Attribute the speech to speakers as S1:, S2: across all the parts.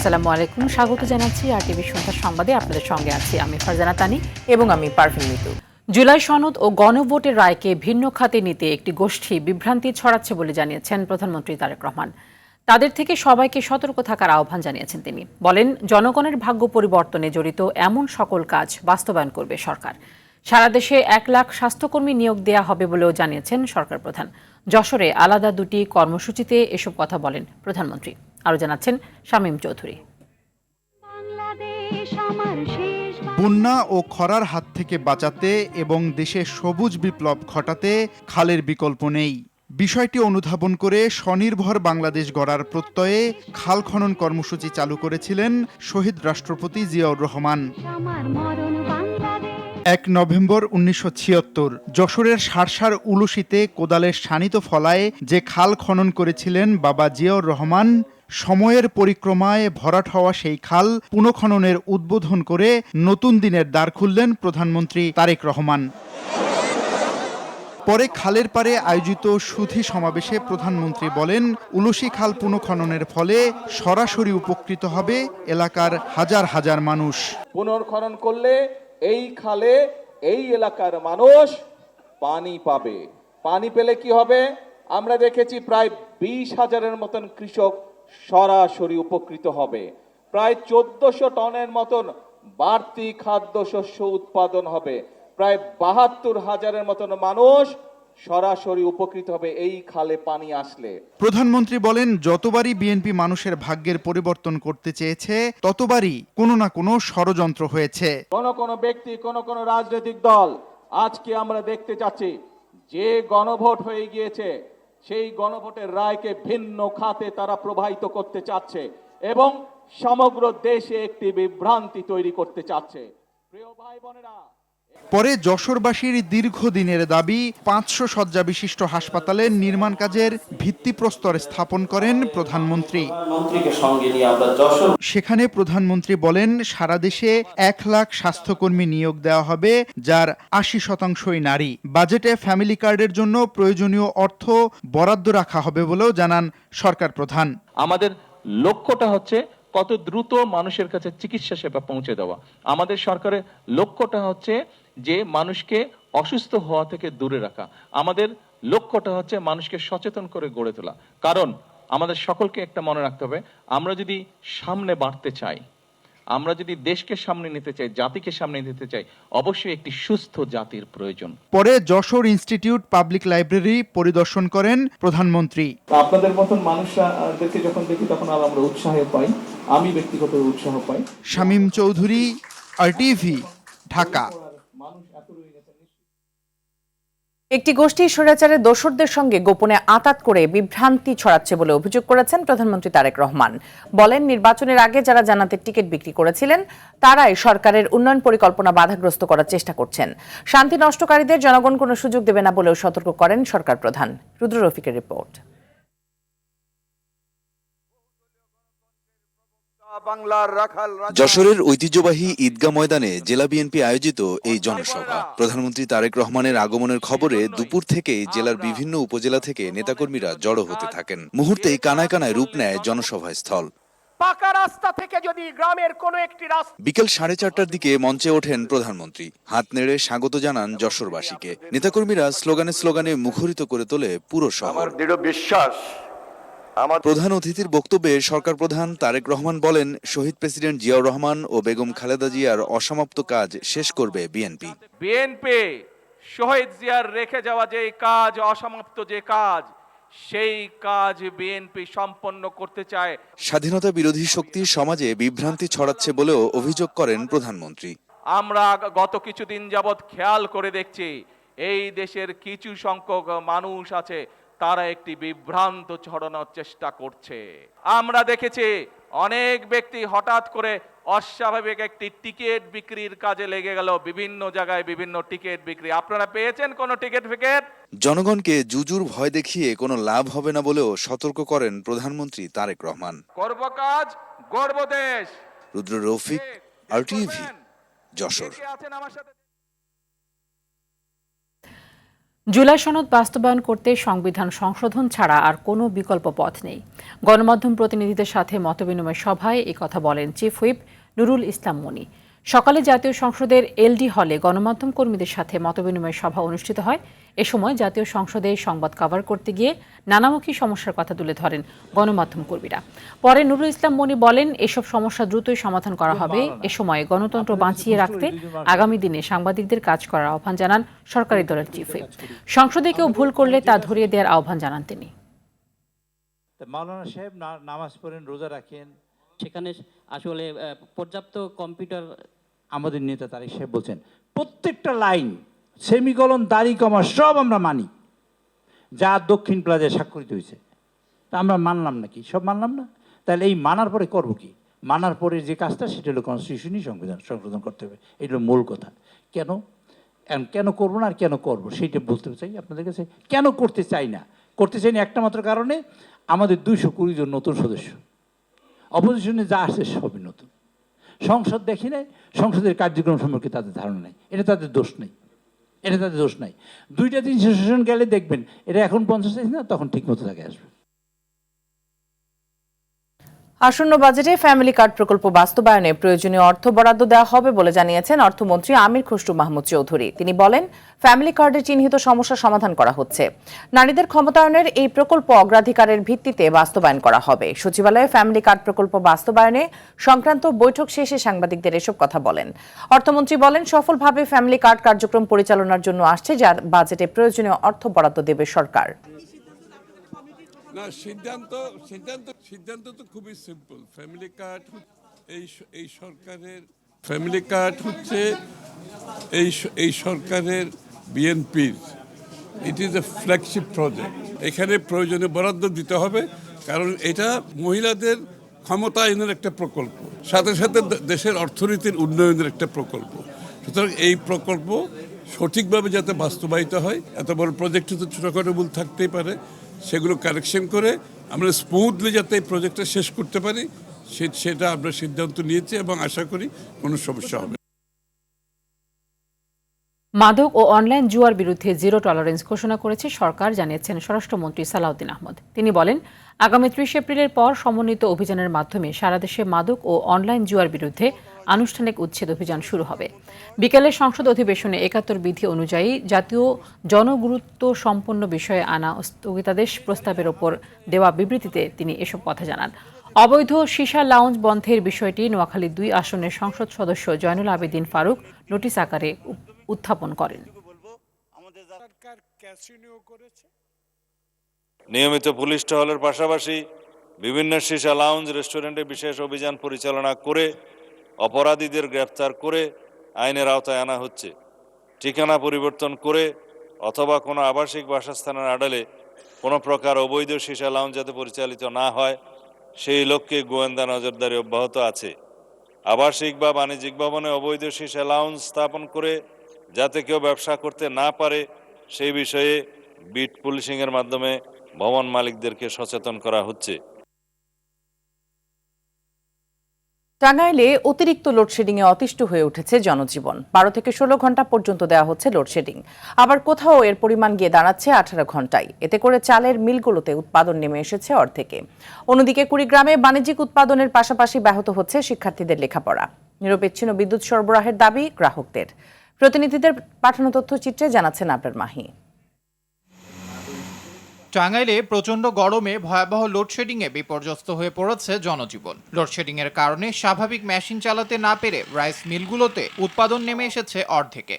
S1: আসসালামু আলাইকুম, স্বাগত জানাচ্ছি আরটিভি সন্ধ্যার সংবাদে। আপনাদের সঙ্গে আছি আমি ফারজানা তানি এবং আমি পারভিন মিতু। জুলাই সনদ ও গণভোটের রায়কে ভিন্ন খাতে নিতে একটি গোষ্ঠী বিভ্রান্তি ছড়াচ্ছে বলে জানিয়েছেন প্রধানমন্ত্রী তারেক রহমান। তাদের থেকে সবাইকে সতর্ক থাকার আহ্বান জানিয়েছেন তিনি। বলেন, জনগণের ভাগ্য পরিবর্তনে জড়িত এমন সকল কাজ বাস্তবায়ন করবে সরকার। সারা দেশে 1 লাখ স্বাস্থ্যকর্মী নিয়োগ দেওয়া হবে বলেও জানিয়েছেন সরকার প্রধান। যশোরে আলাদা দুটি কর্মসূচিতে এসব কথা বলেন প্রধানমন্ত্রী। আরও জানাচ্ছেন শামীম চৌধুরী।
S2: বন্যা ও খরার হাত থেকে বাঁচাতে এবং দেশে সবুজ বিপ্লব ঘটাতে খালের বিকল্প নেই। বিষয়টি অনুধাবন করে স্বনির্ভর বাংলাদেশ গড়ার প্রত্যয়ে খাল খনন কর্মসূচি চালু করেছিলেন শহীদ রাষ্ট্রপতি জিয়াউর রহমান। 1 নভেম্বর 1976 যশোরের সারসার উলুশিতে কোদালের শানিত ফলায় যে খাল খনন করেছিলেন বাবা জিয়াউর রহমান, সময়ের পরিক্রমায় ভরাট হওয়া সেই খাল পুনঃখননের উদ্বোধন করে নতুন দিনের দ্বার খুললেন প্রধানমন্ত্রী তারেক রহমান। পরে খালের পাড়ে আয়োজিত সুধী সমাবেশে প্রধানমন্ত্রী বলেন, উলুশি খাল পুনঃখননের ফলে সরাসরি উপকৃত হবে এলাকার হাজার হাজার মানুষ।
S3: পুনর্খনন করলে এই খালে এই এলাকার মানুষ পানি পাবে। পানি পেলে কি হবে? আমরা দেখেছি প্রায় 20,000-এর মতন কৃষক সরাসরি উপকৃত হবে। প্রায় 1400 টনের মতন বাড়তি খাদ্যশস্য উৎপাদন হবে। প্রায় 72,000-এর মতন মানুষ সরাসরি উপকৃত হবে এই খালে পানি আসলে।
S2: প্রধানমন্ত্রী বলেন, যতবারই বিএনপি মানুষের ভাগ্যের পরিবর্তন করতে চেয়েছে ততবারই কোনো না কোনো ষড়যন্ত্র হয়েছে।
S3: কোন ব্যক্তি, কোন রাজনৈতিক দল আজকে আমরা দেখতে চাচ্ছি যে গণভোট হয়ে গিয়েছে সেই গণভোটের রায়কে ভিন্ন খাতে তারা প্রবাহিত করতে চাচ্ছে এবং সমগ্র দেশে একটি বিভ্রান্তি তৈরি করতে চাচ্ছে। প্রিয় ভাই বোনেরা,
S2: পরে যশোরবাসীর দীর্ঘদিনের দাবি 500 শয্যা বিশিষ্ট হাসপাতালের নির্মাণ কাজের ভিত্তিপ্রস্তর স্থাপন করেন প্রধানমন্ত্রী। সেখানে প্রধানমন্ত্রী বলেন, সারা দেশে 1 লাখ স্বাস্থ্যকর্মী নিয়োগ দেওয়া হবে, যার 80% নারী। বাজেটে ফ্যামিলি কার্ডের জন্য প্রয়োজনীয় অর্থ বরাদ্দ রাখা হবে বলেও জানান সরকার প্রধান।
S4: আমাদের লক্ষ্যটা হচ্ছে কত দ্রুত মানুষের কাছে চিকিৎসা সেবা পৌঁছে দেওয়া। আমাদের সরকারের লক্ষ্যটা হচ্ছে যে মানুষকে অসুস্থ হওয়া থেকে দূরে রাখা। আমাদের লক্ষ্যটা হচ্ছে মানুষকে সচেতন করে গড়ে তোলা। কারণ আমাদের সকলকে একটা মনে রাখতে হবে, আমরা যদি সামনে বাড়তে চাই, আমরা যদি দেশকে সামনে নিতে চাই, জাতিকে সামনে নিতে চাই, অবশ্যই একটি সুস্থ জাতির প্রয়োজন।
S2: পরে যশোর ইনস্টিটিউট পাবলিক লাইব্রেরি পরিদর্শন করেন প্রধানমন্ত্রী।
S3: আপনাদের মতন মানুষদেরকে যখন দেখি তখন আমরা উৎসাহ পাই, আমি ব্যক্তিগত উৎসাহ পাই।
S2: শামীম চৌধুরী, আরটিভি, ঢাকা।
S1: একটি গোষ্ঠী স্বৈরাচারের দোসরদের সঙ্গে গোপনে আঁতাত করে বিভ্রান্তি ছড়াচ্ছে বলে অভিযোগ করেছেন প্রধানমন্ত্রী তারেক রহমান। বলেন, নির্বাচনের আগে যারা জান্নাতের টিকিট বিক্রি করেছিলেন তারাই সরকারের উন্নয়ন পরিকল্পনা বাধাগ্রস্ত করার চেষ্টা করছেন। শান্তি নষ্টকারীদের জনগণ কোনো সুযোগ দেবে না বলেও সতর্ক করেন সরকার প্রধান। রুদ্র রফিকের রিপোর্ট।
S5: যশোরের ঐতিহ্যবাহী ঈদগাহ ময়দানে জেলা বিএনপি আয়োজিত এই জনসভা। প্রধানমন্ত্রী তারেক রহমানের আগমনের খবরে দুপুর থেকেই জেলার বিভিন্ন উপজেলা থেকে নেতাকর্মীরা জড়ো হতে থাকেন। মুহূর্তেই কানায় কানায় রূপ নেয় জনসভা স্থল।
S6: পাকা রাস্তা থেকে যদি গ্রামের কোনো একটি রাস্তা।
S5: বিকেল 4:30টার দিকে মঞ্চে ওঠেন প্রধানমন্ত্রী। হাত নেড়ে স্বাগত জানান যশোরবাসীকে। নেতাকর্মীরা স্লোগানে মুখরিত করে তোলে পুরো শহর।
S7: দৃঢ় বিশ্বাস।
S5: প্রধান অতিথির বক্তব্যে সরকার প্রধান তারেক রহমান বলেন, শহীদ প্রেসিডেন্ট জিয়াউর রহমান ও বেগম খালেদা জিয়ার অসমাপ্ত কাজ শেষ করবে বিএনপি।
S6: বিএনপি শহীদ জিয়ার রেখে যাওয়া যে কাজ, অসমাপ্ত যে কাজ, সেই কাজ বিএনপি সম্পন্ন করতে চায়।
S5: স্বাধীনতা বিরোধী শক্তি সমাজে বিভ্রান্তি ছড়াচ্ছে বলেও অভিযোগ করেন প্রধানমন্ত্রী।
S6: আমরা গত কিছুদিন যাবৎ খেয়াল করে দেখছি, এই দেশের কিছু সংখ্যক মানুষ আছে, তারা একটি বিভ্রান্ত ছড়ানোর চেষ্টা করছে। আমরা দেখেছি অনেক ব্যক্তি হঠাৎ করে অস্বাভাবিক একটি টিকিট বিক্রির কাজে লেগে গেল। বিভিন্ন জায়গায় বিভিন্ন টিকিট বিক্রি। আপনারা পেয়েছেন কোন টিকিট ফিকেট?
S5: জনগণকে জুজুর ভয় দেখিয়ে কোনো লাভ হবে না বলেও সতর্ক করেন প্রধানমন্ত্রী তারেক রহমান।
S6: করব কাজ, গর্ব দেশ।
S5: রুদ্র রফিক, আরটিভি, যশোর।
S1: জুলাই সনদ বাস্তবায়ন করতে সংবিধান সংশোধন ছাড়া আর কোনো বিকল্প পথ নেই। গণমাধ্যম প্রতিনিধিদের সাথে মতবিনিময় সভায় কথা বলেন চিফ হুইপ নুরুল ইসলাম মনি। সকালে জাতীয় সংসদের এলডি হলে গণমাধ্যম কর্মীদের সাথে মতবিনিময় সভা অনুষ্ঠিত হয়। এ সময় জাতীয় সংসদে সংবাদ কভার করতে গিয়ে নানামুখী সমস্যার কথা তুলে ধরেন গণমাধ্যম কর্মীরা। পরে নুরুল ইসলাম মনি বলেন, এসব সমস্যা দ্রুতই সমাধান করা হবে। এ সময় গণতন্ত্র বাঁচিয়ে রাখতে আগামী দিনে সাংবাদিকদের কাজ করার আহ্বান জানান সরকারি দলের চিফ হুইপ। সংসদে কেউ ভুল করলে তা ধরিয়ে দেওয়ার আহ্বান জানান তিনি।
S7: মাওলানা সাহেব নামাজ পড়েন, রোজা রাখেন,
S8: সেখানে আসলে পর্যাপ্ত কম্পিউটার।
S7: আমাদের নেতা তারেক সাহেব বলছেন প্রত্যেকটা লাইন সেমিকলন দাড়ি কমা সব আমরা মানি, যা দক্ষিণ প্লাজায় স্বাক্ষরিত হয়েছে। তা আমরা মানলাম নাকি? সব মানলাম না? তাহলে এই মানার পরে করব কি? মানার পরে যে কাজটা সেটা হলো কনস্টিটিউশনই সংশোধন করতে হবে। এটা হলো মূল কথা। কেন করবো না আর কেন করবো সেইটা বলতে চাই আপনাদের কাছে। কেন করতে চাই না একটা মাত্র কারণে, আমাদের 220 জন নতুন সদস্য, অপোজিশনে যা আসছে সবই নতুন। সংসদ দেখি নাই, সংসদের কার্যক্রম সম্পর্কে তাদের ধারণা নেই। এটা তাদের দোষ নেই, 2টা 3 সেশন গেলে দেখবেন এটা এখন 50 না, তখন ঠিক মতো থাকে আসবে।
S9: আসন্ন বাজেটে ফ্যামিলি কার্ড প্রকল্প বাস্তবায়নে প্রয়োজনীয় অর্থ বরাদ্দ দেওয়া হবে বলে জানিয়েছেন অর্থমন্ত্রী আমির খসরু মাহমুদ চৌধুরী। তিনি বলেন, ফ্যামিলি কার্ডের চিহ্নিত সমস্যা সমাধান করা হচ্ছে। নারীদের ক্ষমতায়নের এই প্রকল্প অগ্রাধিকারের ভিত্তিতে বাস্তবায়ন করা হবে। সচিবালয়ে ফ্যামিলি কার্ড প্রকল্প বাস্তবায়নে সংক্রান্ত বৈঠক শেষে সাংবাদিকদের এসব কথা বলেন। অর্থমন্ত্রী বলেন, সফলভাবে ফ্যামিলি কার্ড কার্যক্রম পরিচালনার জন্য আসছে, যা বাজেটে প্রয়োজনীয় অর্থ বরাদ্দ দেবে সরকার।
S10: না, সিদ্ধান্ত তো খুবই সিম্পল। ফ্যামিলি কার্ড এই সরকারের ফ্যামিলি কার্ড হচ্ছে এই সরকারের বিএনপির, it is a flagship project. এখানে প্রয়োজনীয় বরাদ্দ দিতে হবে, কারণ এটা মহিলাদের ক্ষমতায়নের একটা প্রকল্প, সাথে সাথে দেশের অর্থনীতির উন্নয়নের একটা প্রকল্প। সুতরাং এই প্রকল্প সঠিকভাবে যাতে বাস্তবায়িত হয়, এত বড় প্রজেক্টে তো ছোটোখাটো ভুল থাকতেই পারে, সেগুলো কারেকশন করে আমরা স্মুথলি যাতে এই প্রজেক্টটা শেষ করতে পারি, সেটা আমরা সিদ্ধান্ত নিয়েছি এবং আশা করি কোনো সমস্যা হবে না।
S1: মাদক ও অনলাইন জুয়ার বিরুদ্ধে জিরো টলারেন্স ঘোষণা করেছে সরকার, জানিয়েছেন স্বরাষ্ট্রমন্ত্রী সালাউদ্দিন আহমদ। তিনি বলেন, আগামী 30 এপ্রিলের পর সমন্বিত অভিযানের মাধ্যমে সারা দেশে মাদক ও অনলাইন জুয়ার বিরুদ্ধে আনুষ্ঠানিক উচ্ছেদ অভিযান শুরু হবে। বিকেলে সংসদ অধিবেশনে 71 বিধি অনুযায়ী জাতীয় জনগুরুত্ব সম্পন্ন বিষয়ে আনা স্থগিতাদেশ প্রস্তাবের ওপর দেওয়া বিবৃতিতে তিনি এসব কথা জানান। অবৈধ সীসা লাউঞ্জ বন্ধের বিষয়টি নোয়াখালী 2 আসনের সংসদ সদস্য জয়নুল আবেদিন ফারুক নোটিশ আকারে উত্থাপন করেন।
S11: নিয়মিত পুলিশ টহলের পাশাপাশি বিভিন্ন সীসা লাউঞ্জ রেস্টুরেন্টে বিশেষ অভিযান পরিচালনা করে অপরাধীদের গ্রেফতার করে আইনের আওতায় আনা হচ্ছে। ঠিকানা পরিবর্তন করে অথবা কোনো আবাসিক বাসস্থানের আড়ালে কোনো প্রকার অবৈধ সীসা লাউঞ্জ যাতে পরিচালিত না হয়, সেই লক্ষ্যে গোয়েন্দা নজরদারি অব্যাহত আছে। আবাসিক বা বাণিজ্যিক ভবনে অবৈধ সীসা লাউঞ্জ স্থাপন করে যাতে কেউ ব্যবসা করতে না পারে, সেই বিষয়ে বিট পুলিশিংয়ের মাধ্যমে ভবন মালিকদেরকে সচেতন করা হচ্ছে।
S9: টাঙ্গাইলে অতিরিক্ত লোডশেডিং এ অতিষ্ঠ হয়ে উঠেছে জনজীবন। 12 থেকে 16 ঘন্টা পর্যন্ত দেওয়া হচ্ছে লোডশেডিং। আবার কোথাও এর পরিমাণ গিয়ে দাঁড়াচ্ছে 18 ঘন্টায়। এতে করে চালের মিলগুলোতে উৎপাদন নেমে এসেছে অর্ধেকে। অন্যদিকে কুড়িগ্রামে বাণিজ্যিক উৎপাদনের পাশাপাশি ব্যাহত হচ্ছে শিক্ষার্থীদের লেখাপড়া। নিরবিচ্ছিন্ন বিদ্যুৎ সরবরাহের দাবি গ্রাহকদের। প্রতিনিধিদের পাঠানো তথ্যচিত্রে জানাচ্ছেন আবরার মাহি।
S12: টাঙ্গাইলে প্রচণ্ড গরমে ভয়াবহ লোডশেডিংয়ে বিপর্যস্ত হয়ে পড়েছে জনজীবন। লোডশেডিংয়ের কারণে স্বাভাবিক মেশিন চালাতে না পেরে রাইস মিলগুলোতে উৎপাদন নেমে এসেছে অর্ধেকে।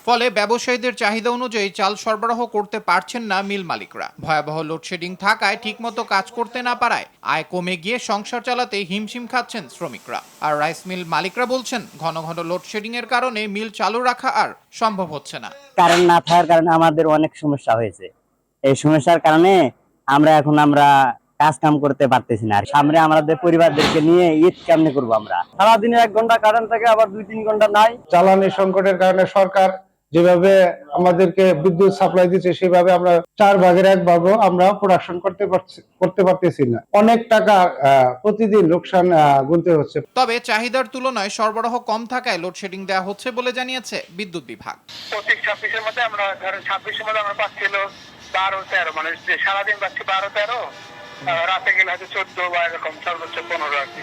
S12: ফলে ব্যবসায়ীদের চাহিদা অনুযায়ী চাল সরবরাহ করতে পারছেন না মিল মালিকরা। ভয়াবহ লোডশেডিং থাকায় ঠিকমতো কাজ করতে না পারায় আয় কমে গিয়ে সংসার চালাতে হিমশিম খাচ্ছেন শ্রমিকরা। আর রাইস মিল মালিকরা বলছেন, ঘন ঘন লোডশেডিং এর কারণে মিল চালু রাখা আর সম্ভব হচ্ছে না।
S8: কারেন্ট না থাকার কারণে আমাদের অনেক সমস্যা হয়েছে। এই সমস্যার কারণে আমরা কাজ কাম করতে পারতেছি না। সামনে আমাদের পরিবারদেরকে নিয়ে ঈদ কেমনে করবো আমরা? সারাদিনে 1 ঘন্টা কারেন্ট থাকে, আবার 2-3 ঘন্টা নাই।
S13: জ্বালানি সংকটের কারণে সরকার যেভাবে আমাদেরকে বিদ্যুৎ সাপ্লাই দিচ্ছে সেভাবে আমরা 1/4 ভাগও আমরা প্রোডাকশন করতে পারতেছি না। অনেক টাকা প্রতিদিন লোকসান গুনতে হচ্ছে।
S12: তবে চাহিদার তুলনায় সরবরাহ কম থাকায় লোডশেডিং দেওয়া হচ্ছে বলে জানিয়েছে বিদ্যুৎ বিভাগ।
S14: প্রতি 26-এর মধ্যে আমরা ধরেন 26-এর মধ্যে আমরা পাচ্ছিল 12-13, মানে সারাদিন পাচ্ছি 12-13, রাতে গেলে হয়তো 14 বা এরকম, সর্বোচ্চ 15 আর কি।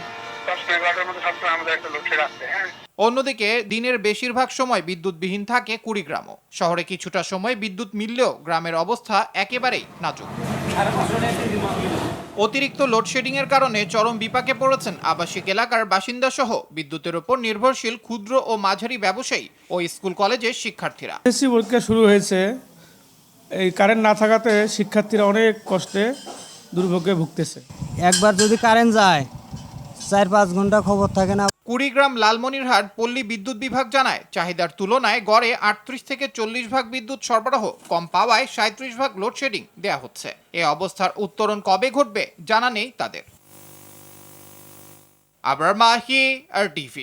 S14: 10 মেগাওয়াটের মধ্যে সবসময় আমাদের একটা লোডশেড আছে। হ্যাঁ,
S12: অন্যদিকে দিনের বেশিরভাগ সময় বিদ্যুৎবিহীন থাকে কুড়িগ্রামও। শহরে কিছুটা সময় বিদ্যুৎ মিললেও গ্রামের অবস্থা একেবারেই নাজুক। অতিরিক্ত লোডশেডিং এর কারণে চরম বিপাকে পড়েছেন আবাসিক এলাকার বাসিন্দা সহ বিদ্যুতের উপর নির্ভরশীল ক্ষুদ্র ও মাঝারি ব্যবসায়ী ও স্কুল কলেজের শিক্ষার্থীরা।
S15: এসএসসি পরীক্ষা শুরু হয়েছে, এই কারেন্ট না থাকাতে শিক্ষার্থীরা অনেক কষ্টে দুর্ভোগে ভুগতেছে।
S16: একবার যদি কারেন্ট যায় 4-5 ঘন্টা খবর থাকে না।
S12: কুড়িগ্রাম লালমনিরহাট পল্লী বিদ্যুৎ বিভাগ জানায় চাহিদার তুলনায় গড়ে 38 থেকে 40 ভাগ বিদ্যুৎ সরবরাহ কম পাওয়ায় 37 ভাগ লোডশেডিং দেয়া হচ্ছে। এ অবস্থার উত্তরণ কবে ঘটবে জানা নেই তাদের। আবরার মাহি, RTV।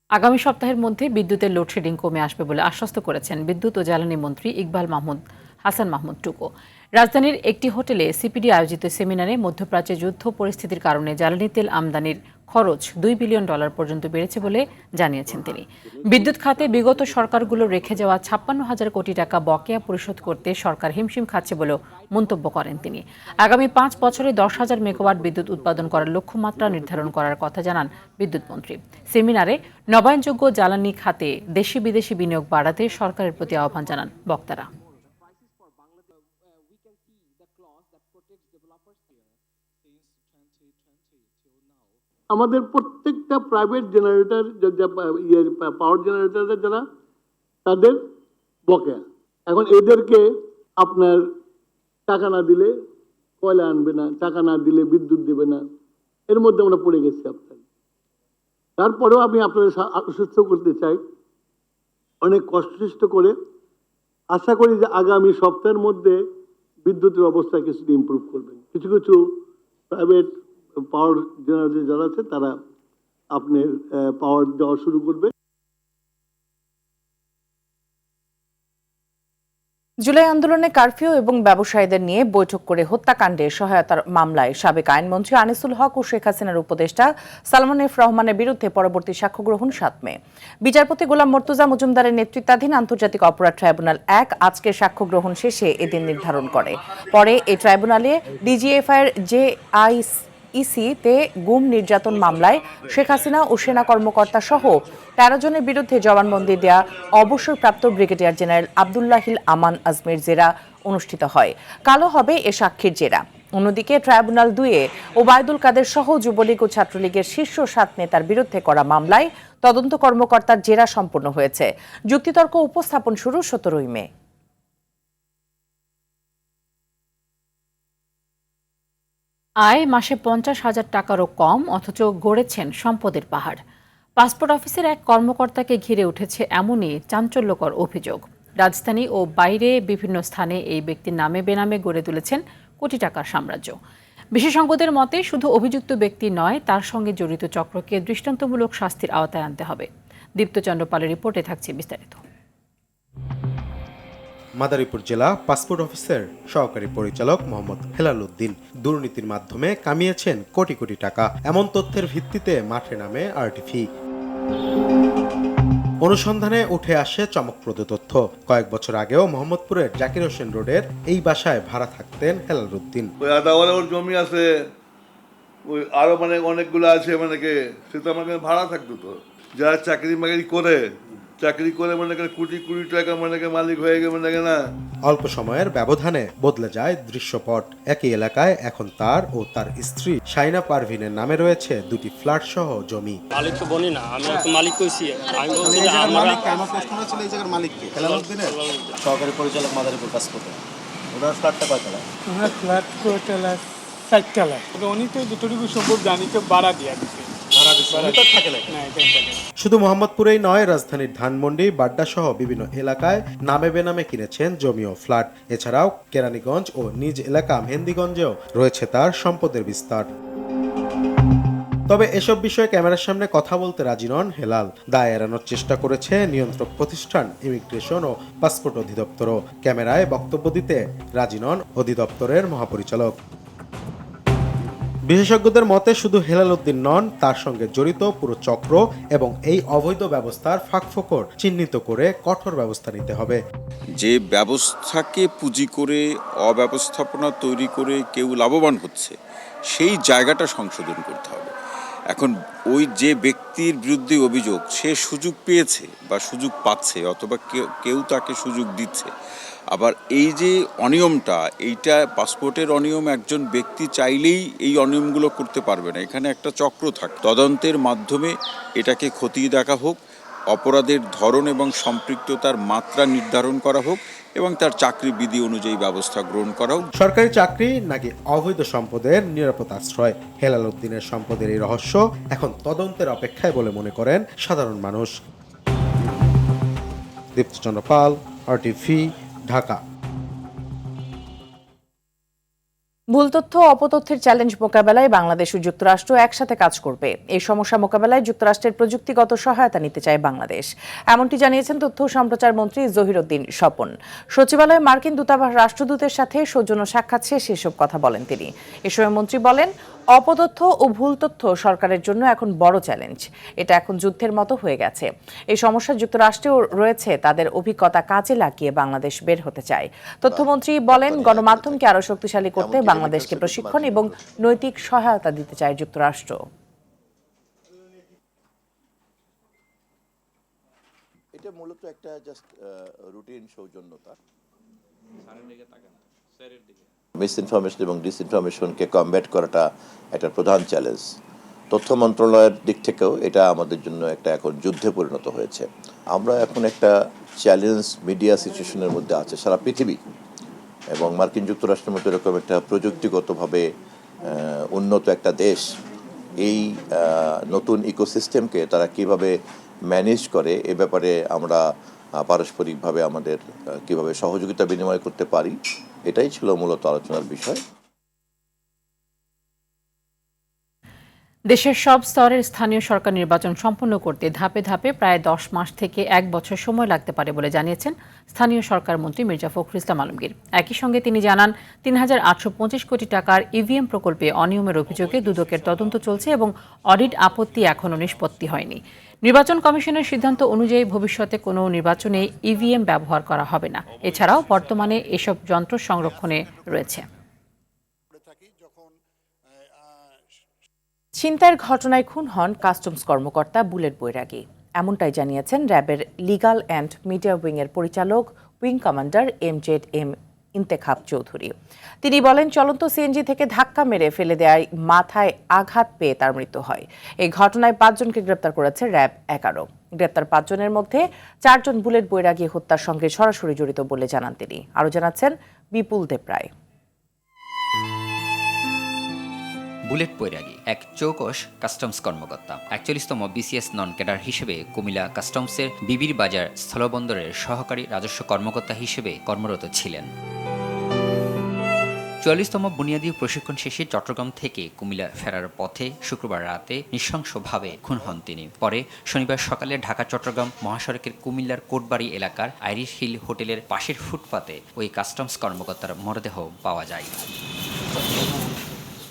S1: আগামী সপ্তাহের মধ্যে বিদ্যুতের লোডশেডিং কমে আসবে বলে আশ্বস্ত করেছেন বিদ্যুৎ ও জ্বালানি মন্ত্রী ইকবাল হাসান মাহমুদ টুকু। রাজধানীর একটি হোটেলে সিপিডি আয়োজিত সেমিনারে মধ্যপ্রাচ্যে যুদ্ধ পরিস্থিতির কারণে জ্বালানি তেল আমদানির খরচ $2 বিলিয়ন পর্যন্ত বেড়েছে বলে জানিয়েছেন তিনি। বিদ্যুৎ খাতে বিগত সরকারগুলো রেখে যাওয়া 56,000 কোটি টাকা বকেয়া পরিশোধ করতে সরকার হিমশিম খাচ্ছে বলেও মন্তব্য করেন তিনি। আগামী 5 বছরে 10,000 মেগাওয়াট বিদ্যুৎ উৎপাদন করার লক্ষ্যমাত্রা নির্ধারণ করার কথা জানান বিদ্যুৎ মন্ত্রী। সেমিনারে নবায়নযোগ্য জ্বালানি খাতে দেশি বিদেশি বিনিয়োগ বাড়াতে সরকারের প্রতি আহ্বান জানান বক্তারা।
S14: আমাদের প্রত্যেকটা প্রাইভেট জেনারেটর, পাওয়ার জেনারেটর যারা, তাদের বকেয়া। এখন এদেরকে আপনার টাকা না দিলে কয়লা আনবে না, টাকা না দিলে বিদ্যুৎ দেবে না, এর মধ্যে আমরা পড়ে গেছি আপনার। তারপরেও আমি আপনাদের আশ্বস্ত করতে চাই, অনেক কষ্ট করে আশা করি যে আগামী সপ্তাহের মধ্যে বিদ্যুতের অবস্থা কিছুটা ইমপ্রুভ করবেন। কিছু কিছু প্রাইভেট পাওয়ার জেনারেটর যারা আছে তারা আপনার পাওয়ার দেওয়া শুরু করবে।
S9: জুলাই আন্দোলনে কারফিউ এবং ব্যবসায়ীদের নিয়ে বৈঠক করে হত্যাকাণ্ডে সহায়তার মামলায় সাবেক আইনমন্ত্রী আনিসুল হক ও শেখ হাসিনার উপদেষ্টা সালমান এফ রহমানের বিরুদ্ধে পরবর্তী সাক্ষ্য গ্রহণ 7 মে। বিচারপতি গোলাম মর্তুজা মজুমদারের নেতৃত্বাধীন আন্তর্জাতিক অপরাধ ট্রাইব্যুনাল 1 আজকের সাক্ষ্য গ্রহণ শেষে এদিন নির্ধারণ করে। পরে এই ট্রাইব্যুনালে ডিজিএফআইয়ের JICতে গুম নির্যাতন মামলায় শেখ হাসিনা ও সেনা কর্মকর্তা সহ 13 জনের বিরুদ্ধে জবানবন্দি দেয়া অবসরপ্রাপ্ত ব্রিগেডিয়ার জেনারেল আব্দুল্লাহিল আমান আজমির জেরা অনুষ্ঠিত হয়। কালও হবে এ সাক্ষীর জেরা। অন্যদিকে ট্রাইব্যুনাল 2-এ ওবায়দুল কাদের সহ যুবলীগ ও ছাত্রলীগের শীর্ষ 7 নেতার বিরুদ্ধে করা মামলায় তদন্ত কর্মকর্তার জেরা সম্পন্ন হয়েছে। যুক্তিতর্ক উপস্থাপন শুরু 17 মে।
S1: আয় মাসে 50,000 টাকারও কম, অথচ গড়েছেন সম্পদের পাহাড়। পাসপোর্ট অফিসের এক কর্মকর্তাকে ঘিরে উঠেছে এমনই চাঞ্চল্যকর অভিযোগ। রাজধানী ও বাইরে বিভিন্ন স্থানে এই ব্যক্তির নামে বেনামে গড়ে তুলেছেন কোটি টাকার সাম্রাজ্য। বিশেষজ্ঞদের মতে শুধু অভিযুক্ত ব্যক্তি নয়, তার সঙ্গে জড়িত চক্রকে দৃষ্টান্তমূলক শাস্তির আওতায় আনতে হবে। দীপ্তচন্দ্র পালের রিপোর্টে থাকছে বিস্তারিত।
S17: মাদারীপুর জেলা পাসপোর্ট অফিসের সহকারী পরিচালক মোহাম্মদ হেলাল উদ্দিন দুর্নীতির মাধ্যমে কামিয়েছেন কোটি কোটি টাকা। এমন তথ্যের ভিত্তিতে মাঠে নামে আরটিভি। অনুসন্ধানে উঠে আসে চমকপ্রদ তথ্য। কয়েক বছর আগেও মোহাম্মদপুরের জাকির হোসেন রোডের এই বাসায় ভাড়া থাকতেন হেলাল উদ্দিন।
S10: ওই আদাওয়ালে ওর জমি আছে, ওই আরো মানে অনেকগুলো আছে, মানে সে তো আমাকে ভাড়া থাকতো। তো যারা চাকরি করে মানে কোটি কোটি টাকা মানে মালিক হয়ে গেছে মানে না।
S17: অল্প সময়ের ব্যবধানে বদলে যায় দৃশ্যপট। একই এলাকায় এখন তার ও তার স্ত্রী শাইনা পারভিনের নামে রয়েছে 2টি ফ্ল্যাট সহ জমি।
S16: মালিক তো বলি না, আমি তো মালিক কইছি। আমি বলছি যে আমরা কেন প্রশ্ন ছিল এই জায়গার মালিক কে? সহকারী পরিচালক মাদারীপুর পাসপোর্টে। ওনার ফ্ল্যাটটা কয়তলা?
S15: ওনার ফ্ল্যাট কয়তলা? 4 তলা। উনি তো যতটুকু সম্ভব জানি তো ভাড়া দিয়ে দিচ্ছে।
S17: শুধু মোহাম্মদপুরেই নয়, রাজধানীর ধানমন্ডি, বাড্ডা সহ বিভিন্ন এলাকায় নামে বেনামে কিনেছেন জমি ও ফ্ল্যাট। এছাড়াও কেরানীগঞ্জ ও নিজ এলাকা মেহেন্দিগঞ্জেও রয়েছে তার সম্পদের বিস্তার। তবে এসব বিষয়ে ক্যামেরার সামনে কথা বলতে রাজি নন হেলাল। দায় এড়ানোর চেষ্টা করেছে নিয়ন্ত্রক প্রতিষ্ঠান ইমিগ্রেশন ও পাসপোর্ট অধিদপ্তরও। ক্যামেরায় বক্তব্য দিতে রাজি নন অধিদপ্তরের মহাপরিচালক। বিশেষজ্ঞদের মতে শুধু হেলাল উদ্দিন নন, তার সঙ্গে জড়িত পুরো চক্র এবং এই অবৈধ ব্যবস্থার ফাঁকফোকর চিহ্নিত করে কঠোর ব্যবস্থা নিতে হবে।
S18: যে ব্যবস্থাকে পুঁজি করে অব্যবস্থাপনা তৈরি করে কেউ লাভবান হচ্ছে, সেই জায়গাটা সংশোধন করতে হবে। এখন ওই যে ব্যক্তির বিরুদ্ধে অভিযোগ, সে সুযোগ পেয়েছে বা সুযোগ পাচ্ছে, অথবা কেউ তাকে সুযোগ দিচ্ছে। আবার এই যে অনিয়মটা, এইটা পাসপোর্টের অনিয়ম একজন ব্যক্তি চাইলেই এই অনিয়মগুলো করতে পারবে না। এখানে একটা চক্র থাকে। তদন্তের মাধ্যমে এটাকে খতিয়ে দেখা হোক, অপরাধের ধরন এবং সম্পৃক্ততার মাত্রা নির্ধারণ করা হোক এবং তার চাকরি বিধি অনুযায়ী ব্যবস্থা গ্রহণ করা হোক।
S17: সরকারি চাকরি নাকি অবৈধ সম্পদের নিরাপদ আশ্রয়, হেলাল উদ্দিনের সম্পদের এই রহস্য এখন তদন্তের অপেক্ষায় বলে মনে করেন সাধারণ মানুষ। দীপ্তচন্দ্র পাল, RTV, ঢাকা।
S9: ভুল তথ্য ও অপতথ্যের চ্যালেঞ্জ মোকাবেলায় বাংলাদেশ ও যুক্তরাষ্ট্র একসাথে কাজ করবে। এই সমস্যা মোকাবেলায় যুক্তরাষ্ট্রের প্রযুক্তিগত সহায়তা নিতে চায় বাংলাদেশ, এমনটি জানিয়েছেন তথ্য ও সম্প্রচার মন্ত্রী জহিরুদ্দিন স্বপন। সচিবালয়ে মার্কিন দূতাবাস রাষ্ট্রদূতের সাথে সৌজন্য সাক্ষাৎ শেষে এসব কথা বলেন তিনি। এ সময় মন্ত্রী বলেন, অপতথ্য ও ভুল তথ্য সরকারের জন্য এখন বড় চ্যালেঞ্জ। এটা এখন যুদ্ধের মতো হয়ে গেছে। এই সমস্যা যুক্তরাষ্ট্রেও রয়েছে, তাদের অভিজ্ঞতা কাজে লাগিয়ে বাংলাদেশ বের হতে চায়। তথ্যমন্ত্রী বলেন, গণমাধ্যমকে আরও শক্তিশালী করতে বাংলাদেশকে প্রশিক্ষণ এবং নৈতিক সহায়তা দিতে চায় যুক্তরাষ্ট্র।
S19: এটা মূলত একটা জাস্ট রুটিন সৌজন্যতা। মিসইনফরমেশন এবং ডিসইনফরমেশনকে কমব্যাট করাটা একটা প্রধান চ্যালেঞ্জ। তথ্য মন্ত্রণালয়ের দিক থেকেও এটা আমাদের জন্য একটা এখন যুদ্ধে পরিণত হয়েছে। আমরা এখন একটা চ্যালেঞ্জ মিডিয়া সিচুয়েশনের মধ্যে আছে সারা পৃথিবী, এবং মার্কিন যুক্তরাষ্ট্রের মতো এরকম একটা প্রযুক্তিগতভাবে উন্নত একটা দেশ, এই নতুন ইকোসিস্টেমকে তারা কিভাবে ম্যানেজ করে, এ ব্যাপারে আমরা পারস্পরিকভাবে আমাদের কিভাবে সহযোগিতা বিনিময় করতে পারি, এটাই ছিল মূলত আলোচনার বিষয়।
S1: দেশের সব স্তরের স্থানীয় সরকার নির্বাচন সম্পন্ন করতে ধাপে ধাপে প্রায় 10 মাস থেকে 1 বছর সময় লাগতে পারে বলে জানিয়েছেন স্থানীয় সরকার মন্ত্রী মির্জা ফখরুল ইসলাম আলমগীর। একই সঙ্গে তিনি জানান, ৩,৮২৫ কোটি টাকার ইভিএম প্রকল্পে অনিয়মের অভিযোগে দুদকের তদন্ত চলছে এবং অডিট আপত্তি এখনও নিষ্পত্তি হয়নি। নির্বাচন কমিশনের সিদ্ধান্ত অনুযায়ী ভবিষ্যতে কোনো নির্বাচনে ইভিএম ব্যবহার করা হবে না। এছাড়াও বর্তমানে এসব যন্ত্র সংরক্ষণে রয়েছে।
S9: ছিনতাইয়ের ঘটনায় খুন হন কাস্টমস কর্মকর্তা বুলেট বৈরাগী, এমনটাই জানিয়েছেন র্যাবের লিগাল অ্যান্ড মিডিয়া উইংয়ের পরিচালক wing commander MZM Intekhab Chowdhury. তিনি বলেন, চলন্ত সিএনজি থেকে ধাক্কা মেরে ফেলে দেওয়ায় মাথায় আঘাত পেয়ে তার মৃত্যু হয়। এই ঘটনায় 5 জনকে গ্রেপ্তার করেছে র্যাব 11। গ্রেপ্তার 5 জনের মধ্যে 4 জন বুলেট বৈরাগী হত্যার সঙ্গে সরাসরি জড়িত বলে জানান তিনি। আরও জানাচ্ছেন বিপুল দেবরায়।
S20: বুলেট বৈরাগী এক চৌকস কাস্টমস কর্মকর্তা, 41তম BCS নন ক্যাডার হিসেবে কুমিল্লা কাস্টমসের বিবির বাজার স্থলবন্দরের সহকারী রাজস্ব কর্মকর্তা হিসেবে কর্মরত ছিলেন। 44তম বুনিয়াদী প্রশিক্ষণ শেষে চট্টগ্রাম থেকে কুমিল্লা ফেরার পথে শুক্রবার রাতে নৃশংসভাবে খুন হন তিনি। পরে শনিবার সকালে ঢাকা চট্টগ্রাম মহাসড়কের কুমিল্লার কোটবাড়ি এলাকার আইরিশ হিল হোটেলের পাশের ফুটপাতে ওই কাস্টমস কর্মকর্তার মরদেহ পাওয়া যায়।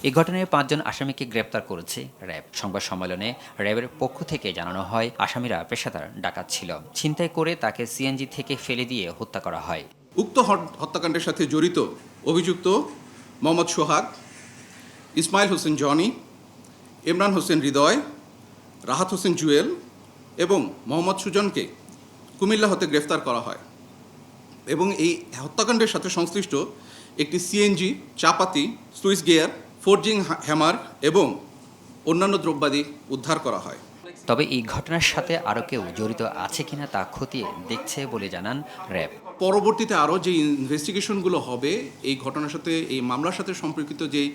S20: এই ঘটনায় 5 জন আসামিকে গ্রেপ্তার করেছে র্যাব। সংবাদ সম্মেলনে র্যাবের পক্ষ থেকে জানানো হয়, আসামিরা পেশাদার ডাকাত ছিল। ছিনতাই করে তাকে সিএনজি থেকে ফেলে দিয়ে হত্যা করা হয়।
S21: উক্ত হত্যাকাণ্ডের সাথে জড়িত অভিযুক্ত মোহাম্মদ সোহাগ, ইসমাইল হোসেন জনি, ইমরান হোসেন হৃদয়, রাহাত হোসেন জুয়েল এবং মোহাম্মদ সুজনকে কুমিল্লা হতে গ্রেফতার করা হয় এবং এই হত্যাকাণ্ডের সাথে সংশ্লিষ্ট একটি সিএনজি, চাপাতি, সুইচ গিয়ার, ফোর্জিং হ্যামার এবং অন্যান্য দ্রব্যাদি উদ্ধার করা হয়।
S20: তবে এই ঘটনার সাথে আরও কেউ জড়িত আছে কিনা তা খতিয়ে দেখছে বলে জানান র্যাব।
S21: পরবর্তীতে আরও যে ইনভেস্টিগেশনগুলো হবে, এই ঘটনার সাথে, এই মামলার সাথে সম্পর্কিত যেই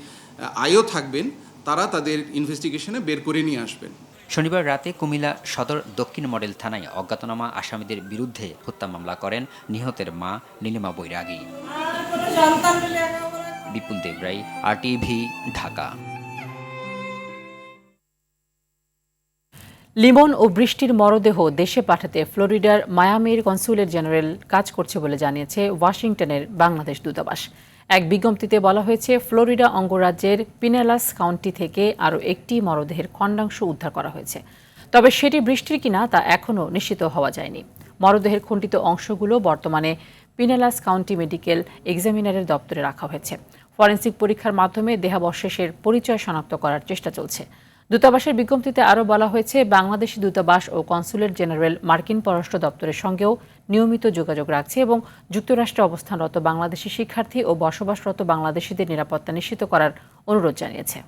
S21: আইও থাকবেন, তারা তাদের ইনভেস্টিগেশনে বের করে নিয়ে আসবেন।
S20: শনিবার রাতে কুমিল্লা সদর দক্ষিণ মডেল থানায় অজ্ঞাতনামা আসামিদের বিরুদ্ধে হত্যা মামলা করেন নিহতের মা নীলিমা বৈরাগী। বিপুল দেবরাই, RTV, ঢাকা।
S1: লিমন ও বৃষ্টির মরদেহ দেশে পাঠাতে ফ্লোরিডার মায়ামির কনসুলেট জেনারেল কাজ করছে বলে জানিয়েছে ওয়াশিংটনের বাংলাদেশ দূতাবাস। এক বিজ্ঞপ্তিতে বলা হয়েছে, ফ্লোরিডা অঙ্গরাজ্যের পিনেলাস কাউন্টি থেকে আরও একটি মরদেহের খণ্ডাংশ উদ্ধার করা হয়েছে। তবে সেটি বৃষ্টির কিনা তা এখনও নিশ্চিত হওয়া যায়নি। মরদেহের খণ্ডিত অংশগুলো বর্তমানে পিনেলাস কাউন্টি মেডিকেল এক্সামিনারের দপ্তরে রাখা হয়েছে। ফরেনসিক পরীক্ষার মাধ্যমে দেহাবশেষের পরিচয় শনাক্ত করার চেষ্টা চলছে। দূতাবাসের বিজ্ঞপ্তিতে আরও বলা হয়েছে, বাংলাদেশি দূতাবাস ও কনসুলেট জেনারেল মার্কিন পররাষ্ট্র দপ্তরের সঙ্গেও নিয়মিত যোগাযোগ রাখছে এবং যুক্তরাষ্ট্রে অবস্থানরত বাংলাদেশি শিক্ষার্থী ও বসবাসরত বাংলাদেশিদের নিরাপত্তা নিশ্চিত করার অনুরোধ জানিয়েছে।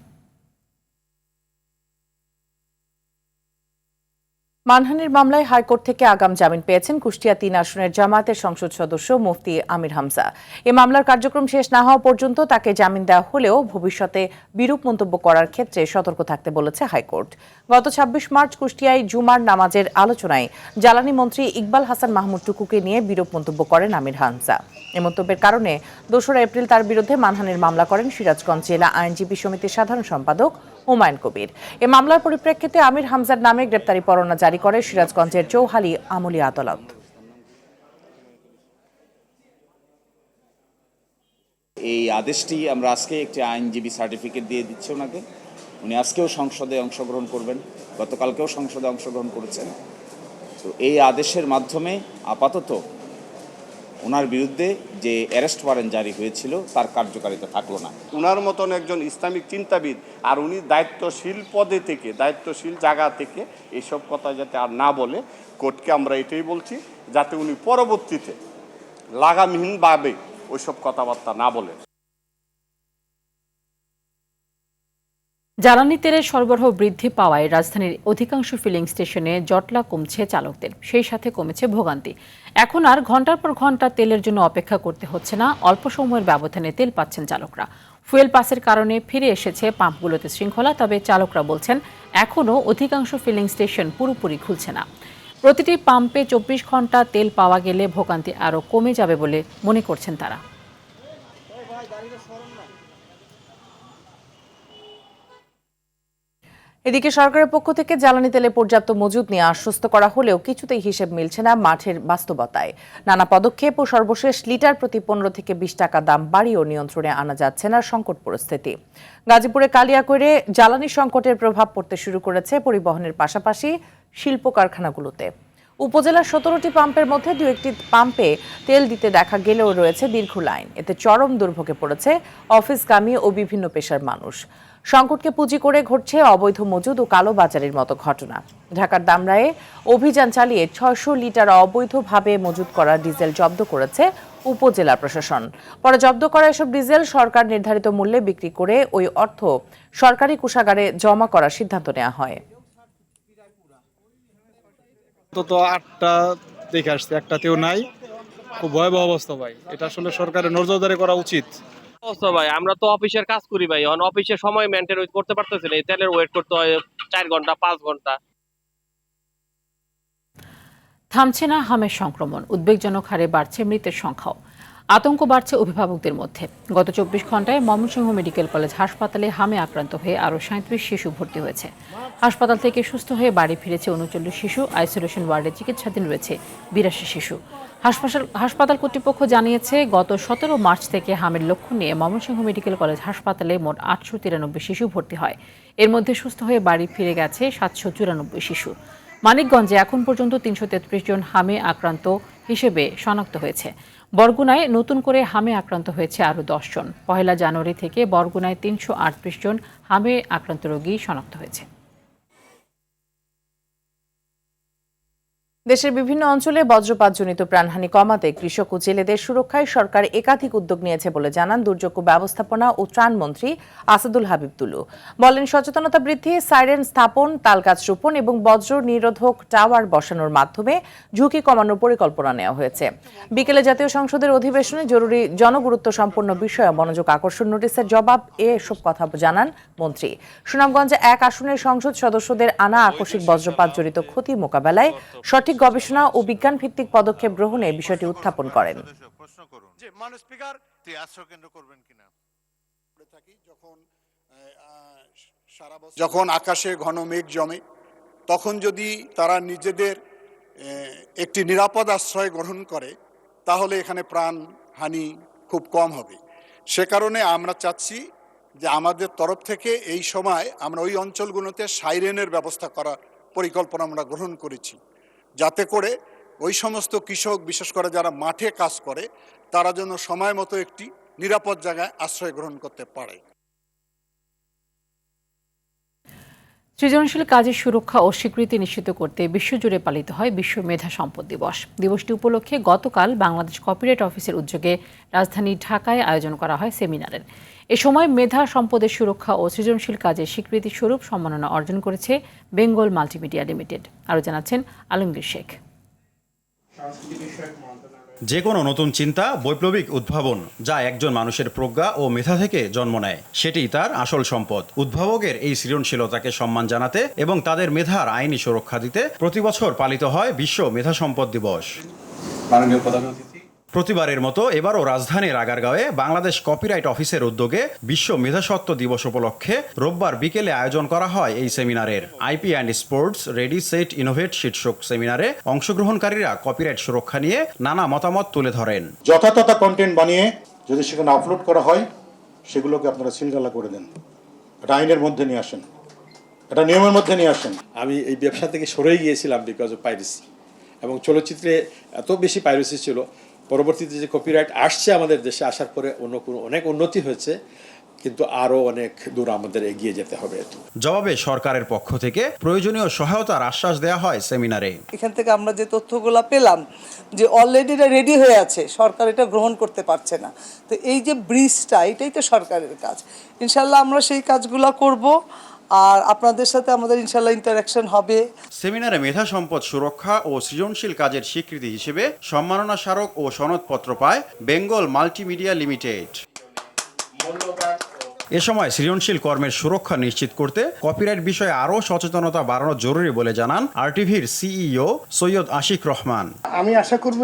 S9: মানহানির মামলায় হাইকোর্ট থেকে আগাম জামিন পেয়েছেন কুষ্টিয়া ৩ আসনের জামায়াতের সংসদ সদস্য মুফতি আমির হামজা। এ মামলার কার্যক্রম শেষ না হওয়া পর্যন্ত তাকে জামিন দেওয়া হলেও ভবিষ্যতে বিরূপ মন্তব্য করার ক্ষেত্রে সতর্ক থাকতে বলেছে হাইকোর্ট। গত ২৬ মার্চ কুষ্টিয়ায় জুমার নামাজের আলোচনায় জ্বালানি মন্ত্রী ইকবাল হাসান মাহমুদ টুকুকে নিয়ে বিরূপ মন্তব্য করেন আমির হামজা। এ মন্তব্যের কারণে ২রা এপ্রিল তার বিরুদ্ধে মানহানির মামলা করেন সিরাজগঞ্জ জেলা আইনজীবী সমিতির সাধারণ সম্পাদক হুমায়ুন কবির। এ মামলার পরিপ্রেক্ষিতে আমির হামজার নামে গ্রেপ্তারি পরোয়ানা জারি করে সিরাজগঞ্জের চৌহালি আমলি আদালত।
S4: এই আদেশটি আমরা আজকে একটি আইনজীবী সার্টিফিকেট দিয়ে দিচ্ছি ওনাকে। উনি আজকেও সংসদে অংশগ্রহণ করবেন, গতকালকেও সংসদে অংশগ্রহণ করেছেন। তো এই আদেশের মাধ্যমে আপাতত ওনার বিরুদ্ধে যে অ্যারেস্ট ওয়ারেন্ট জারি হয়েছিল তার কার্যকারিতা থাকলো না।
S16: ওনার মতন একজন ইসলামিক চিন্তাবিদ আর উনি দায়িত্বশীল পদে থেকে, দায়িত্বশীল জায়গা থেকে এইসব কথা যাতে আর না বলে, কোর্টকে আমরা এটাই বলছি যাতে উনি পরবর্তীতে লাগামহীনভাবে ওইসব কথাবার্তা না বলেন।
S1: জ্বালানি তেলের সরবরাহ বৃদ্ধি পাওয়ায় রাজধানীর অধিকাংশ ফিলিং স্টেশনে জটলা কমছে চালকদের, সেই সাথে কমেছে ভোগান্তি। এখন আর ঘন্টার পর ঘন্টা তেলের জন্য অপেক্ষা করতে হচ্ছে না, অল্প সময়ের ব্যবধানে তেল পাচ্ছেন চালকরা। ফুয়েল পাসের কারণে ফিরে এসেছে পাম্পগুলোতে শৃঙ্খলা, তবে চালকরা বলছেন এখনও অধিকাংশ ফিলিং স্টেশন পুরোপুরি খুলছে না। প্রতিটি পাম্পে ২৪ ঘন্টা তেল পাওয়া গেলে ভোগান্তি আরও কমে যাবে বলে মনে করছেন তারা।
S9: এদিকে সরকারের পক্ষ থেকে জ্বালানি তেলে পর্যাপ্ত মজুদ নিয়ে আশ্বস্ত করা হলেও কিছুতেই হিসেব মিলছে না মাঠের বাস্তবতায়। নানা পদক্ষেপ ও সর্বশেষ লিটার প্রতি ১৫ থেকে ২০ টাকা দাম বাড়িয়েও নিয়ন্ত্রণে আনা যাচ্ছে না সংকট পরিস্থিতি। গাজীপুরে কালিয়াকৈরে জ্বালানি সংকটের প্রভাব পড়তে শুরু করেছে পরিবহনের পাশাপাশি শিল্প কারখানাগুলোতে। উপজেলার ১৭টি পাম্পের মধ্যে ২-১টি পাম্পে তেল দিতে দেখা গেলেও রয়েছে দীর্ঘ লাইন। এতে চরম দুর্ভোগে পড়েছে অফিসগামী ও বিভিন্ন পেশার মানুষ। সংকটকে পুঁজি করে ঘটছে অবৈধ মজুদ ও কালো বাজারের মতো ঘটনা। ঢাকার দামরায়ে অভিযান চালিয়ে ৬০০ লিটার অবৈধভাবে মজুদ করা ডিজেল জব্দ করেছে উপজেলা প্রশাসন। পরে জব্দ করা এসব ডিজেল সরকার নির্ধারিত মূল্যে বিক্রি করে ওই অর্থ সরকারি কোষাগারে জমা করার সিদ্ধান্ত নেওয়া হয়।
S22: তো ৮টা দেখে আসছে, একটাতেও নাই। খুব ভয়াবহ অবস্থা ভাই, এটা আসলে সরকারের নজরদারি করা উচিত।
S23: অবস্থা ভাই, আমরা তো অফিসের কাজ করি ভাই, অফিসের সময় মেনটেন করতে পারতেছি না, তেলের ওয়েট করতে হয় ৪ ঘন্টা ৫ ঘন্টা।
S1: থামছে না হামের সংক্রমণ, উদ্বেগজনক হারে বাড়ছে মৃতের সংখ্যাও। আতঙ্ক বাড়ছে অভিভাবকদের মধ্যে। গত ২৪ ঘন্টায় ময়মনসিংহ মেডিকেল কলেজ হাসপাতালে হামে আক্রান্ত হয়ে আরও ৩৭ শিশু ভর্তি হয়েছে। হাসপাতাল থেকে সুস্থ হয়ে বাড়ি ফিরেছে ৩৯ শিশু। আইসোলেশন ওয়ার্ডে চিকিৎসাধীন রয়েছে ৮২ শিশু। হাসপাতাল কর্তৃপক্ষ জানিয়েছে, গত ১৭ মার্চ থেকে হামের লক্ষণ নিয়ে ময়মনসিংহ মেডিকেল কলেজ হাসপাতালে মোট ৮৯৩ শিশু ভর্তি হয়। এর মধ্যে সুস্থ হয়ে বাড়ি ফিরে গেছে ৭৯৪ শিশু। মানিকগঞ্জে এখন পর্যন্ত ৩৩৩ জন হামে আক্রান্ত হিসেবে শনাক্ত হয়েছে। বরগুনায় নতুন করে হামে আক্রান্ত হয়েছে আরও ১০ জন। ১ জানুয়ারি থেকে বরগুনায় ৩৩৮ জন হামে আক্রান্ত রোগী শনাক্ত হয়েছে।
S9: দেশের বিভিন্ন অঞ্চলে বজ্রপাতজনিত প্রাণহানি কমাতে কৃষক ও জেলেদের সুরক্ষায় সরকার একাধিক উদ্যোগ নিয়েছে বলে জানান দুর্যোগ ব্যবস্থাপনা ও ত্রাণ মন্ত্রী আসাদুল হাবিব তুলু। বলেন, সচেতনতা বৃদ্ধি, সাইরেন স্থাপন, তালগাছ রোপণ এবং বজ্র নিরোধক টাওয়ার বসানোর মাধ্যমে ঝুঁকি কমানোর পরিকল্পনা নেওয়া হয়েছে। বিকেলে জাতীয় সংসদের অধিবেশনে জরুরি জনগুরুত্ব সম্পন্ন বিষয়ে মনোযোগ আকর্ষণ নোটিশের জবাব এসব কথা জানান মন্ত্রী। সুনামগঞ্জে ১ আসনের সংসদ সদস্যদের আনা আকস্মিক বজ্রপাতজনিত ক্ষতি মোকাবেলায় সঠিক গবেষণা ও বিজ্ঞান ভিত্তিক পদক্ষেপ গ্রহণে বিষয়টি উত্থাপন করেন।
S24: যখন আকাশে ঘন মেঘ জমে,
S2: তখন যদি তারা নিজেদের একটি নিরাপদ আশ্রয় গ্রহণ করে তাহলে এখানে প্রাণহানি খুব কম হবে। সে কারণে আমরা চাচ্ছি যে আমাদের তরফ থেকে এই সময় আমরা ওই অঞ্চলগুলোতে সাইরেনের ব্যবস্থা করার পরিকল্পনা আমরা গ্রহণ করেছি, যাতে করে ওই সমস্ত কৃষক, বিশেষ করে যারা মাঠে কাজ করে, তারা যেন সময় মতো একটি নিরাপদ জায়গায় আশ্রয় গ্রহণ করতে পারে।
S1: সৃজনশীল কাজের সুরক্ষা ও স্বীকৃতি নিশ্চিত করতে বিশ্বজুড়ে পালিত হয় বিশ্ব মেধা সম্পদ দিবস। দিবসটি উপলক্ষে গতকাল বাংলাদেশ কপিরাইট অফিসের উদ্যোগে রাজধানী ঢাকায় আয়োজন করা হয় সেমিনারের। এ সময় মেধা সম্পদের সুরক্ষা ও সৃজনশীল কাজের স্বীকৃতি স্বরূপ সম্মাননা অর্জন করেছে বেঙ্গল মাল্টিমিডিয়া লিমিটেড। আরও জানাচ্ছেন আলমগীর শেখ।
S3: যে কোনো নতুন চিন্তা, বৈপ্লবিক উদ্ভাবন যা একজন মানুষের প্রজ্ঞা ও মেধা থেকে জন্ম নেয়, সেটিই তার আসল সম্পদ। উদ্ভাবকের এই সৃজনশীলতাকে সম্মান জানাতে এবং তাদের মেধার আইনি সুরক্ষা দিতে প্রতিবছর পালিত হয় বিশ্ব মেধা সম্পদ দিবস। প্রতিবারের মতো এবারও রাজধানীর আগারগাঁওয়ে বাংলাদেশ কপিরাইট অফিসের উদ্যোগে বিশ্ব মেধাস্বত্ব দিবস উপলক্ষে রোববার বিকেলে আয়োজন করা হয় এই সেমিনারের। IP and sports ready set innovate শীর্ষক সেমিনারে অংশগ্রহণকারীরা কপিরাইট সুরক্ষা নিয়ে নানা মতামত তুলে ধরেন।
S6: যথাযথ কন্টেন্ট বানিয়ে যদি সেখানে আপলোড করা হয়, সেগুলোকে আপনারা সিলগালা করে দেন, এটা আইনের মধ্যে নিয়ে আসেন, এটা নিয়মের মধ্যে নিয়ে আসেন।
S24: আমি এই ব্যবসা থেকে সরে গিয়েছিলাম বিকজ অফ পাইরেসি, এবং চলচ্চিত্রে এত বেশি পাইরেসি ছিল। পরবর্তীতে যে কপিরাইট আসছে আমাদের দেশে, আসার পরে অনেক উন্নতি হয়েছে, কিন্তু আরও অনেক দূর আমাদের এগিয়ে যেতে হবে।
S3: জবাবে সরকারের পক্ষ থেকে প্রয়োজনীয় সহায়তার আশ্বাস দেওয়া হয় সেমিনারে।
S25: এখান থেকে আমরা যে তথ্যগুলো পেলাম যে অলরেডি এটা রেডি হয়ে আছে, সরকার এটা গ্রহণ করতে পারছে না। তো এই যে ব্রিজটা, এটাই তো সরকারের কাজ। ইনশাল্লাহ আমরা সেই কাজগুলো করব, আর আপনাদের সাথে আমাদের ইনশাল্লাহ ইন্টারাকশন হবে।
S3: সেমিনারে মেধা সম্পদ সুরক্ষা ও সৃজনশীল কাজের স্বীকৃতি হিসেবে সম্মাননা স্মারক ও সনদপত্র পায় বেঙ্গল মাল্টিমিডিয়া লিমিটেড। এ সময় সৃজনশীল কর্মের সুরক্ষা নিশ্চিত করতে কপিরাইট বিষয়ে আরও সচেতনতা বাড়ানো জরুরি বলে জানান আরটিভির সিইও সৈয়দ আশিক রহমান।
S26: আমি আশা করব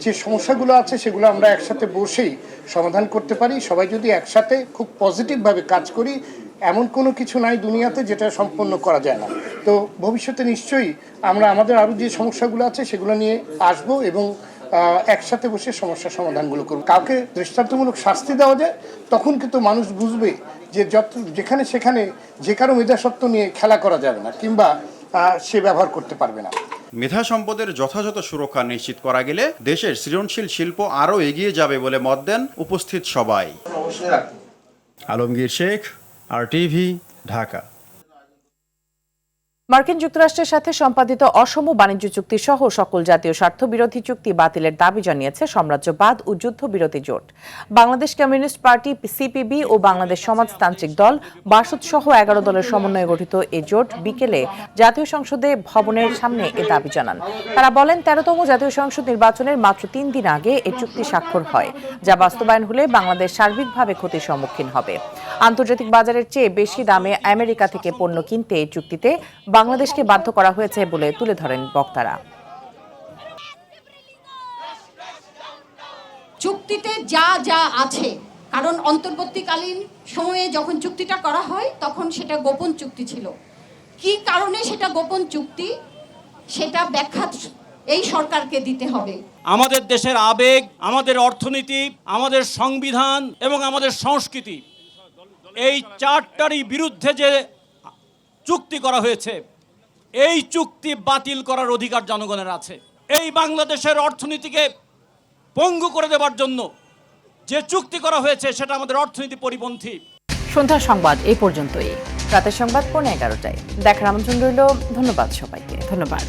S26: যে সমস্যাগুলো আছে সেগুলো আমরা একসাথে বসেই সমাধান করতে পারি। সবাই যদি একসাথে খুব পজিটিভভাবে কাজ করি, এমন কোনো কিছু নাই দুনিয়াতে যেটা সম্পন্ন করা যায় না। তো ভবিষ্যতে নিশ্চয়ই আমরা আমাদের আরও যে সমস্যাগুলো আছে সেগুলো নিয়ে আসবো এবং একসাথে বসে সমস্যার সমাধানগুলো করব। কাউকে দৃষ্টান্তমূলক শাস্তি দেওয়া যায়, তখন কিন্তু মানুষ বুঝবে যে যেখানে সেখানে যে কারো মেধাসত্ব নিয়ে খেলা করা যাবে না, কিংবা সে ব্যবহার করতে পারবে না।
S3: মেধা সম্পদের যথাযথ সুরক্ষা নিশ্চিত করা গেলে দেশের সৃজনশীল শিল্প আরও এগিয়ে যাবে বলে মত দেন উপস্থিত সবাই। আলমগীর শেখ, আরটিভি, ঢাকা।
S9: মার্কিন যুক্তরাষ্ট্রের সাথে সম্পাদিত অসম বাণিজ্য চুক্তি সহ সকল জাতীয় স্বার্থ বিরোধী চুক্তি বাতিলের দাবি জানিয়েছে সাম্রাজ্যবাদ ও যুদ্ধবিরতি জোট। বাংলাদেশ কমিউনিস্ট পার্টি সিপিবি ও বাংলাদেশ সমাজতান্ত্রিক দল বাসদ সহ 11 দলের সমন্বয়ে গঠিত এই জোট বিকেলে জাতীয় সংসদে ভবনের সামনে এ দাবি জানান। তারা বলেন 13তম জাতীয় সংসদ নির্বাচনের মাত্র 3 দিন আগে এই চুক্তি স্বাক্ষর হয়, যা বাস্তবায়ন হলে বাংলাদেশ সার্বিকভাবে ক্ষতির সম্মুখীন হবে। আন্তর্জাতিক বাজারের চেয়ে বেশি দামে আমেরিকা থেকে পণ্য কিনতে এই চুক্তিতে বাংলাদেশকে বাধ্য করা হয়েছে বলে তুলে ধরেন বক্তারা।
S27: চুক্তিতে যা যা আছে, কারণ অন্তর্বর্তীকালীন সময়ে যখন চুক্তিটা করা হয় তখন সেটা গোপন চুক্তি ছিল। কি কারণে সেটা গোপন চুক্তি, সেটা ব্যাখ্যা এই সরকারকে দিতে হবে।
S28: আমাদের দেশের আবেগ, আমাদের অর্থনীতি, আমাদের সংবিধান এবং আমাদের সংস্কৃতি, এই চারটারই বিরুদ্ধে যে চুক্তি করা হয়েছে, এই চুক্তি বাতিল করার অধিকার জনগণের আছে। এই বাংলাদেশের অর্থনীতিকে পঙ্গু করে দেওয়ার জন্য যে চুক্তি করা হয়েছে সেটা আমাদের অর্থনীতি পরিপন্থী।
S1: সন্ধ্যার সংবাদ এই পর্যন্তই।
S9: রাতের সংবাদ 11:15টায় দেখার আমন্ত্রণ রইল। ধন্যবাদ সবাইকে।
S1: ধন্যবাদ।